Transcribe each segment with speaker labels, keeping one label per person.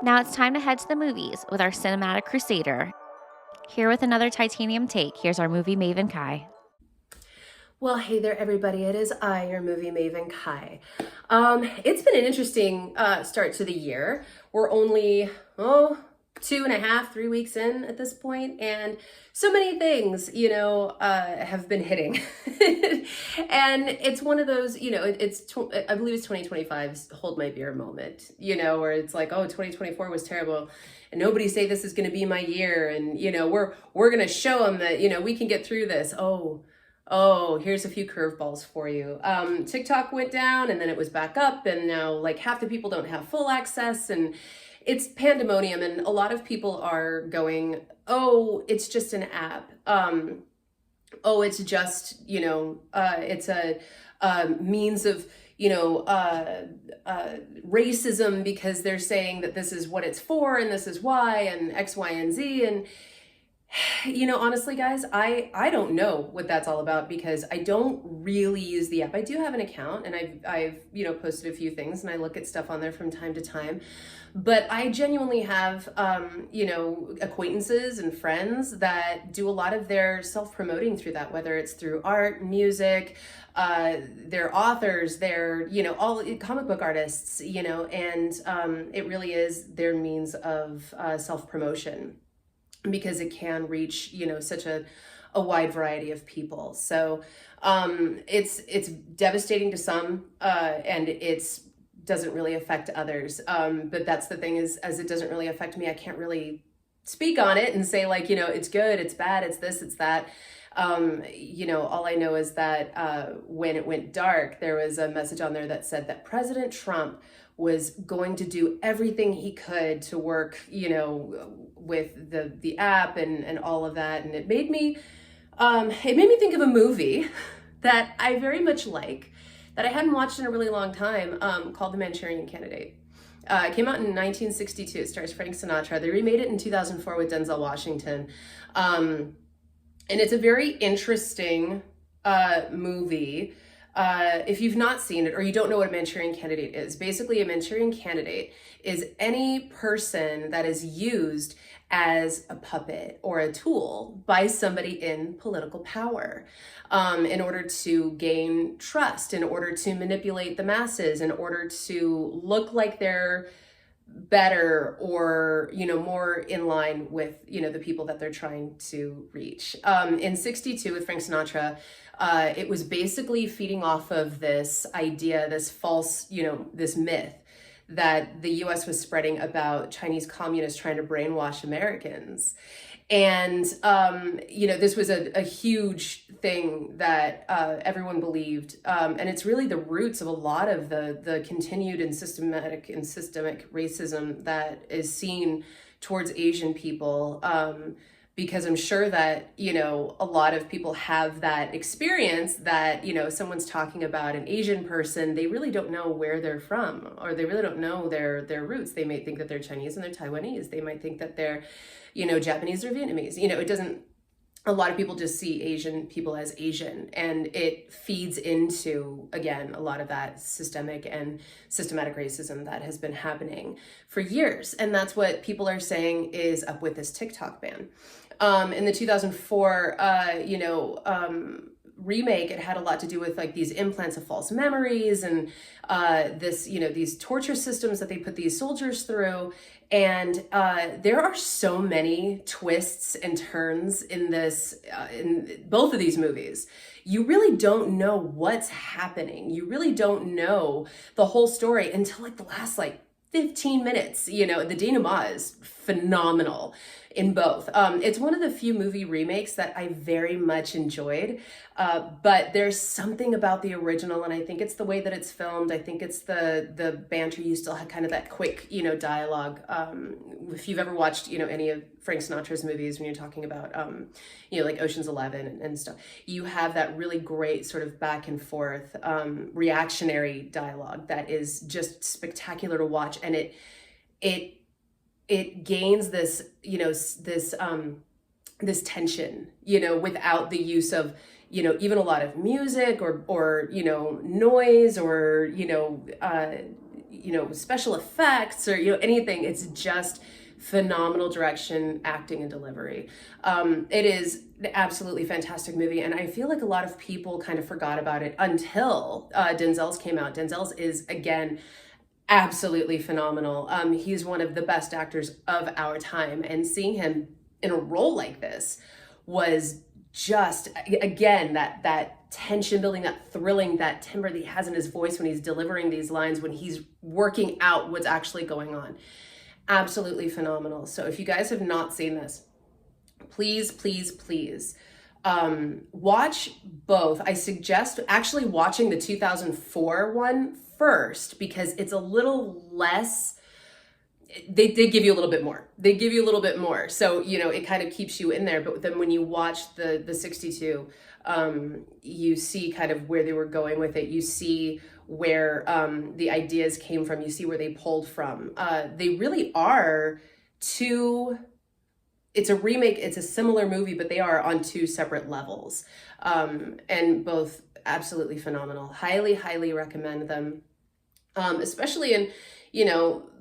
Speaker 1: Now it's time to head to the movies with our cinematic crusader. Here with another titanium take, here's our movie maven Kai.
Speaker 2: Well, hey there, everybody. It is I, your movie maven, Kai. It's been an interesting start to the year. We're only, 2.5, 3 weeks in at this point, and so many things, have been hitting. And it's one of those, I believe it's 2025's hold my beer moment, where it's like, oh, 2024 was terrible. And nobody say this is going to be my year. And, we're going to show them that, we can get through this. Oh, here's a few curveballs for you. TikTok went down and then it was back up, and now like half the people don't have full access, and it's pandemonium. And a lot of people are going, oh, it's just an app. Oh, it's just, it's a means of, racism, because they're saying that this is what it's for and this is why, and X, Y, and Z. And honestly, guys, I don't know what that's all about, because I don't really use the app. I do have an account, and I've posted a few things, and I look at stuff on there from time to time. But I genuinely have, acquaintances and friends that do a lot of their self-promoting through that, whether it's through art, music, they're authors, they're, all comic book artists, and it really is their means of self-promotion, because it can reach, such a wide variety of people. So it's devastating to some, and it's doesn't really affect others. But that's the thing, is, as it doesn't really affect me, I can't really speak on it and say, like, it's good, it's bad, it's this, it's that. All I know is that when it went dark, there was a message on there that said that President Trump was going to do everything he could to work, with the app and all of that. And it made me think of a movie that I very much like, that I hadn't watched in a really long time, called The Manchurian Candidate. It came out in 1962. It stars Frank Sinatra. They remade it in 2004 with Denzel Washington. And it's a very interesting movie. If you've not seen it, or you don't know what a Manchurian Candidate is, basically a Manchurian Candidate is any person that is used as a puppet or a tool by somebody in political power, in order to gain trust, in order to manipulate the masses, in order to look like they're better, or more in line with the people that they're trying to reach. In 62 with Frank Sinatra, it was basically feeding off of this idea, this false, this myth that the US was spreading about Chinese communists trying to brainwash Americans. And this was a huge thing that everyone believed, and it's really the roots of a lot of the continued and systemic racism that is seen towards Asian people. Because I'm sure that, a lot of people have that experience that, someone's talking about an Asian person, they really don't know where they're from, or they really don't know their roots. They might think that they're Chinese and they're Taiwanese. They might think that they're, Japanese or Vietnamese. It doesn't, a lot of people just see Asian people as Asian, and it feeds into, again, a lot of that systemic and systematic racism that has been happening for years. And that's what people are saying is up with this TikTok ban. In the 2004, remake, it had a lot to do with like these implants of false memories, and these torture systems that they put these soldiers through. And there are so many twists and turns in this, in both of these movies. You really don't know what's happening. You really don't know the whole story until like the last 15 minutes. The denouement is phenomenal in both. It's one of the few movie remakes that I very much enjoyed, but there's something about the original, and I think it's the way that it's filmed. I think it's the banter. You still have kind of that quick, dialogue. If you've ever watched, any of Frank Sinatra's movies, when you're talking about, like Ocean's 11 and stuff, you have that really great sort of back and forth, reactionary dialogue that is just spectacular to watch. And it gains this, this tension, without the use of, even a lot of music or noise, or, special effects or, anything. It's just phenomenal direction, acting, and delivery. It is an absolutely fantastic movie, and I feel like a lot of people kind of forgot about it until Denzel's came out. Denzel's is, again, absolutely phenomenal. He's one of the best actors of our time, and seeing him in a role like this was just, again, that tension building, that thrilling, that timbre that he has in his voice when he's delivering these lines, when he's working out what's actually going on. Absolutely phenomenal. So if you guys have not seen this, please, please, please watch both. I suggest actually watching the 2004 one first, because it's a little less, they give you a little bit more. They give you a little bit more. So, it kind of keeps you in there. But then when you watch the 62, you see kind of where they were going with it. You see where the ideas came from. You see where they pulled from. They really are two, it's a remake, it's a similar movie, but they are on two separate levels. And both absolutely phenomenal. Highly, highly recommend them. Especially in,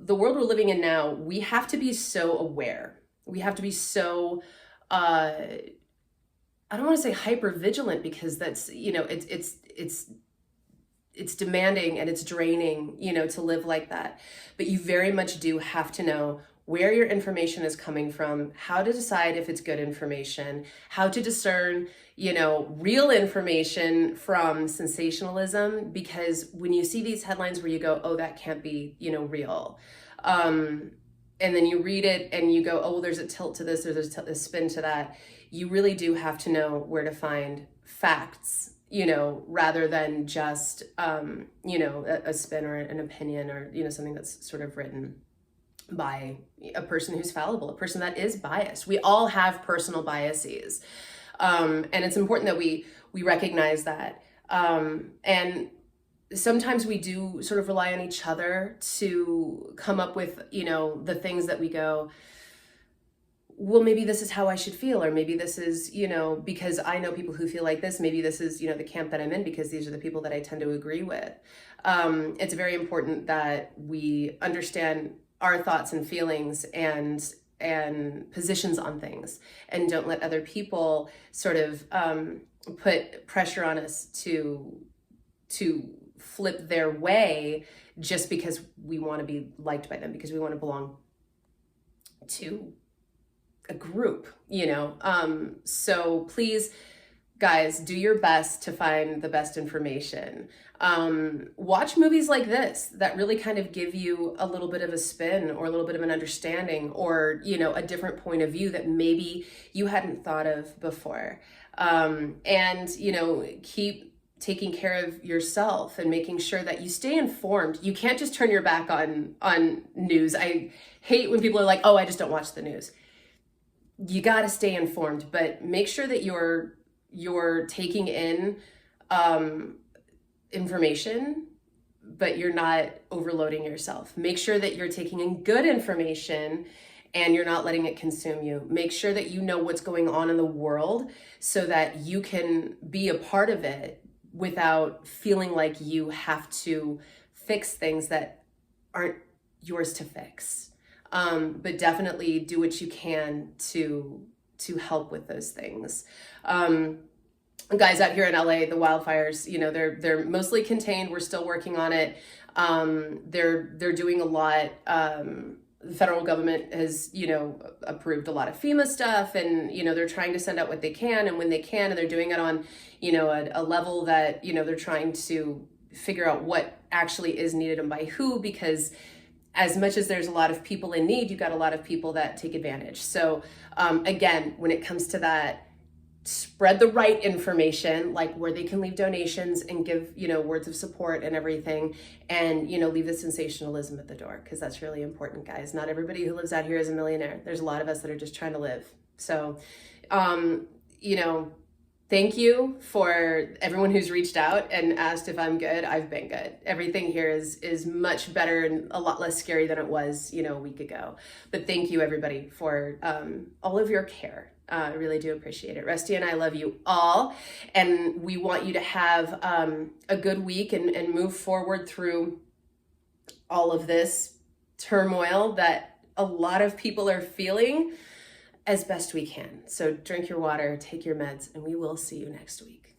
Speaker 2: the world we're living in now, we have to be so aware. We have to be so, I don't want to say hyper vigilant, because that's, it's demanding and it's draining, to live like that. But you very much do have to know where your information is coming from, how to decide if it's good information, how to discern, real information from sensationalism. Because when you see these headlines where you go, oh, that can't be, real. And then you read it and you go, oh, well, there's a tilt to this, or there's a spin to that. You really do have to know where to find facts, rather than just, a spin or an opinion, or, something that's sort of written by a person who's fallible, a person that is biased. We all have personal biases. And it's important that we recognize that. And sometimes we do sort of rely on each other to come up with, the things that we go, well, maybe this is how I should feel, or maybe this is, because I know people who feel like this, maybe this is, the camp that I'm in, because these are the people that I tend to agree with. It's very important that we understand our thoughts and feelings and positions on things, and don't let other people sort of put pressure on us to flip their way just because we want to be liked by them, because we want to belong to a group, so please, guys, do your best to find the best information. Watch movies like this that really kind of give you a little bit of a spin, or a little bit of an understanding, or, a different point of view that maybe you hadn't thought of before. And, keep taking care of yourself and making sure that you stay informed. You can't just turn your back on news. I hate when people are like, oh, I just don't watch the news. You got to stay informed, but make sure that you're taking in information, but you're not overloading yourself. Make sure that you're taking in good information and you're not letting it consume you. Make sure that you know what's going on in the world so that you can be a part of it without feeling like you have to fix things that aren't yours to fix. But definitely do what you can to help with those things. Guys, out here in LA, the wildfires, they're mostly contained. We're still working on it. They're doing a lot. The federal government has, approved a lot of FEMA stuff, and, they're trying to send out what they can and when they can, and they're doing it on, a level that, they're trying to figure out what actually is needed and by who, because as much as there's a lot of people in need, you've got a lot of people that take advantage. So again, when it comes to that, spread the right information, like where they can leave donations and give, words of support and everything, and, leave the sensationalism at the door, because that's really important, guys. Not everybody who lives out here is a millionaire. There's a lot of us that are just trying to live. So, thank you for everyone who's reached out and asked if I'm good. I've been good. Everything here is much better and a lot less scary than it was, a week ago. But thank you, everybody, for all of your care. I really do appreciate it. Rusty and I love you all, and we want you to have a good week and move forward through all of this turmoil that a lot of people are feeling as best we can. So drink your water, take your meds, and we will see you next week.